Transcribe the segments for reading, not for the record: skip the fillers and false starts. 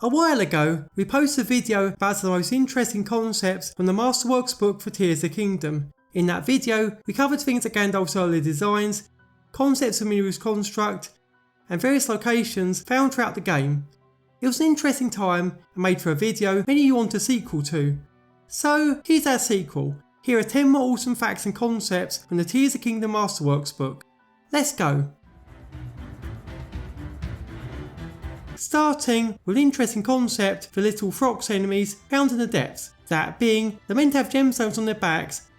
A while ago, we posted a video about some of the most interesting concepts from the Masterworks book for Tears of the Kingdom. In that video, we covered things like Gandalf's early designs, concepts of Miru's construct, and various locations found throughout the game. It was an interesting time and made for a video many of you want a sequel to. So here's our sequel. Here are 10 more awesome facts and concepts from the Tears of the Kingdom Masterworks book. Let's go! Starting with an interesting concept for little Frox enemies found in the depths, that being they're meant to have gemstones on their backs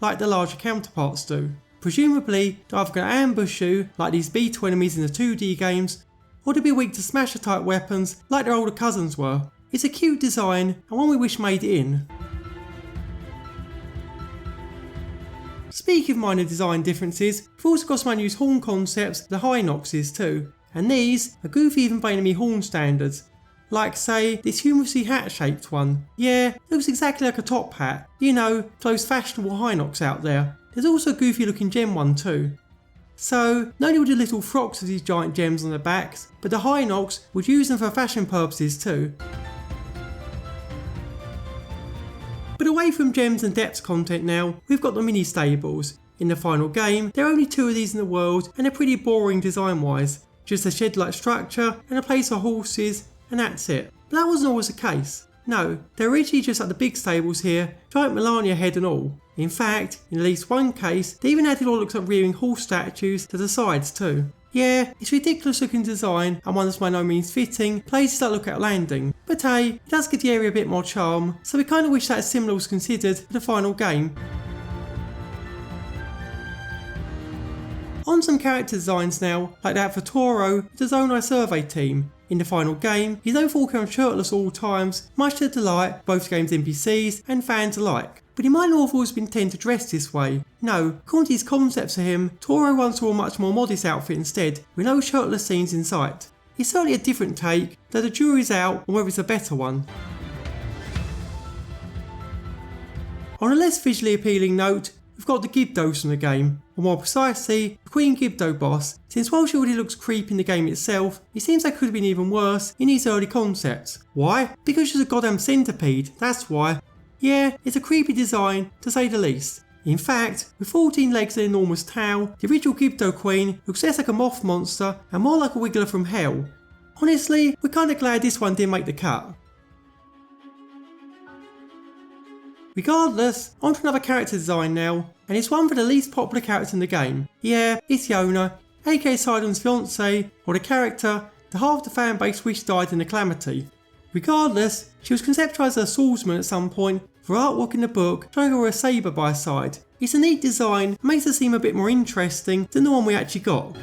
like the larger counterparts do. Presumably they're either going to ambush you like these beetle enemies in the 2D games, or to be weak to smasher type weapons like their older cousins were. It's a cute design and one we wish made it in. Speaking of minor design differences, we've also got some unused horn concepts for the Hinoxes too. And these are goofy even by enemy horn standards, like say this humorously hat shaped one. Yeah, looks exactly like a top hat, you know, for those fashionable Hinox out there. There's also a goofy looking gem one too. So not only would the little Frox have these giant gems on their backs, but the Hinox would use them for fashion purposes too. But away from gems and depths content now, we've got the mini stables. In the final game, there are only 2 of these in the world and they're pretty boring design wise. Just a shed-like structure and a place for horses, and that's it. But that wasn't always the case. No, they're originally just like the big stables here, giant Melania head and all. In fact, in at least one case, they even added what looks like rearing horse statues to the sides too. Yeah, it's ridiculous looking design and one that's by no means fitting places like Lookout Landing. But hey, it does give the area a bit more charm, so we kinda wish that a similar was considered for the final game. On some character designs now, like that for Tauro, the Zonai survey team. In the final game, he's known for walking around shirtless all times, much to the delight of both the game's NPCs and fans alike. But he might not have always been tend to dress this way. No, according to his concepts for him, Tauro once wore a much more modest outfit instead, with no shirtless scenes in sight. It's certainly a different take, though the jury's out on whether it's a better one. On a less visually appealing note, we've got the Gibdos from the game, or more precisely, the Queen Gibdo boss, since while she already looks creepy in the game itself, it seems they could have been even worse in these early concepts. Why? Because she's a goddamn centipede, that's why. Yeah, it's a creepy design, to say the least. In fact, with 14 legs and an enormous tail, the original Gibdo Queen looks less like a moth monster and more like a wiggler from hell. Honestly, we're kinda glad this one didn't make the cut. Regardless, on to another character design now, and it's one for the least popular character in the game. Yeah, it's Yona, aka Sidon's fiancée, or the character that half the fanbase wished died in the calamity. Regardless, she was conceptualised as a swordsman at some point for artwork in the book showing her a sabre by her side. It's a neat design and makes her seem a bit more interesting than the one we actually got.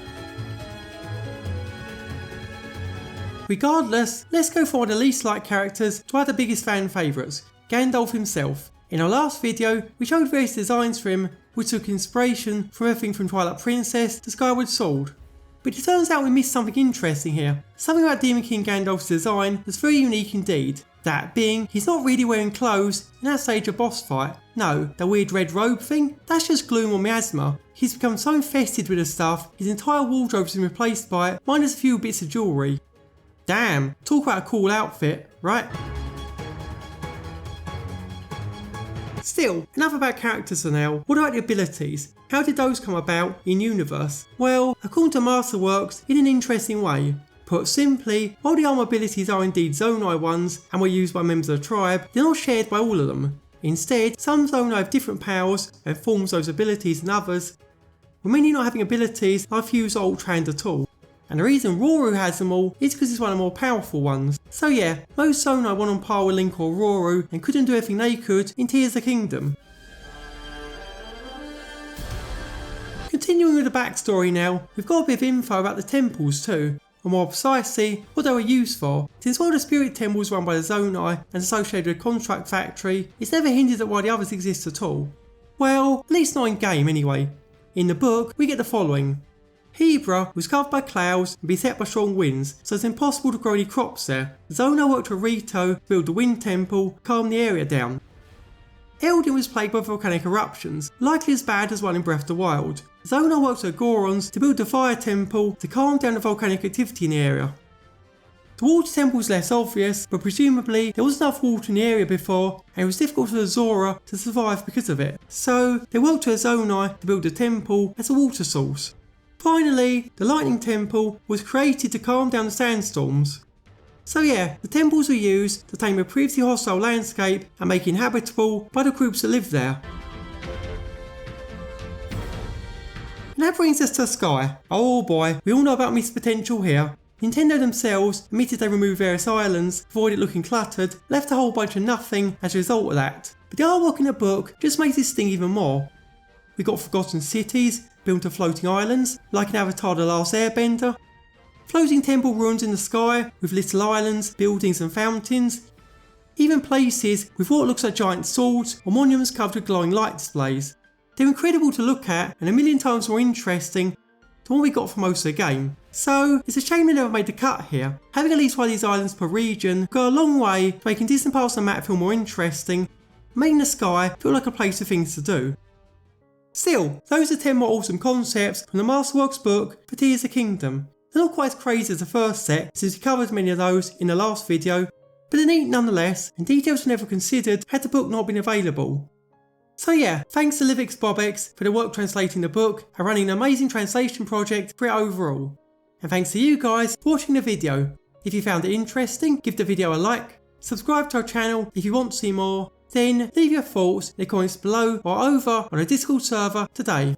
Regardless, let's go for one of the least liked characters to one of the biggest fan favourites, Gandalf himself. In our last video, we showed various designs for him which took inspiration from everything from Twilight Princess to Skyward Sword. But it turns out we missed something interesting here. Something about Demon King Gandalf's design that's very unique indeed. That being, he's not really wearing clothes in that stage of boss fight. No, the weird red robe thing, that's just gloom or miasma. He's become so infested with the stuff, his entire wardrobe's been replaced by it, minus a few bits of jewellery. Damn, talk about a cool outfit, right? Still, enough about characters for now. What about the abilities? How did those come about in universe? Well, according to Masterworks, in an interesting way. Put simply, while the armor abilities are indeed Zonai ones and were used by members of the tribe, they're not shared by all of them. Instead, some Zonai have different powers and forms those abilities than others, with many not having abilities like Fuse or Ultra Hand at all. And the reason Roru has them all is because he's one of the more powerful ones. So yeah, most Zonai were on par with Link or Roru and couldn't do everything they could in Tears of the Kingdom. Continuing with the backstory now, we've got a bit of info about the temples too, or more precisely, what they were used for, since while the spirit temple is run by the Zonai and associated with a construct factory, it's never hinted at why the others exist at all. Well, at least not in game anyway. In the book, we get the following. Hebra was covered by clouds and beset by strong winds, so it's impossible to grow any crops there. Zonai worked with Rito to build the wind temple to calm the area down. Elden was plagued by volcanic eruptions, likely as bad as one in Breath of the Wild. Zonai worked with Gorons to build the fire temple to calm down the volcanic activity in the area. The water temple is less obvious, but presumably there wasn't enough water in the area before and it was difficult for the Zora to survive because of it. So they worked with Zonai to build a temple as a water source. Finally, the lightning temple was created to calm down the sandstorms. So yeah, the temples were used to tame a previously hostile landscape and make it inhabitable by the groups that lived there. And that brings us to Sky. Oh boy, we all know about missed potential here. Nintendo themselves admitted they removed various islands, avoid it looking cluttered, left a whole bunch of nothing as a result of that. But the artwork in the book just makes this thing even more. We got forgotten cities, built to floating islands, like in Avatar The Last Airbender. Floating temple ruins in the sky, with little islands, buildings and fountains. Even places with what looks like giant swords or monuments covered with glowing light displays. They're incredible to look at and a million times more interesting than what we got for most of the game. So it's a shame they never made the cut here. Having at least one of these islands per region go a long way to making distant parts of the map feel more interesting, making the sky feel like a place with things to do. Still, those are 10 more awesome concepts from the Masterworks book for Tears of the Kingdom. They're not quite as crazy as the first set since we covered many of those in the last video, but they're neat nonetheless and details were never considered had the book not been available. So yeah, thanks to Livix Bobex for the work translating the book and running an amazing translation project for it overall. And thanks to you guys for watching the video. If you found it interesting, give the video a like, subscribe to our channel if you want to see more, then leave your thoughts in the comments below or over on our Discord server today.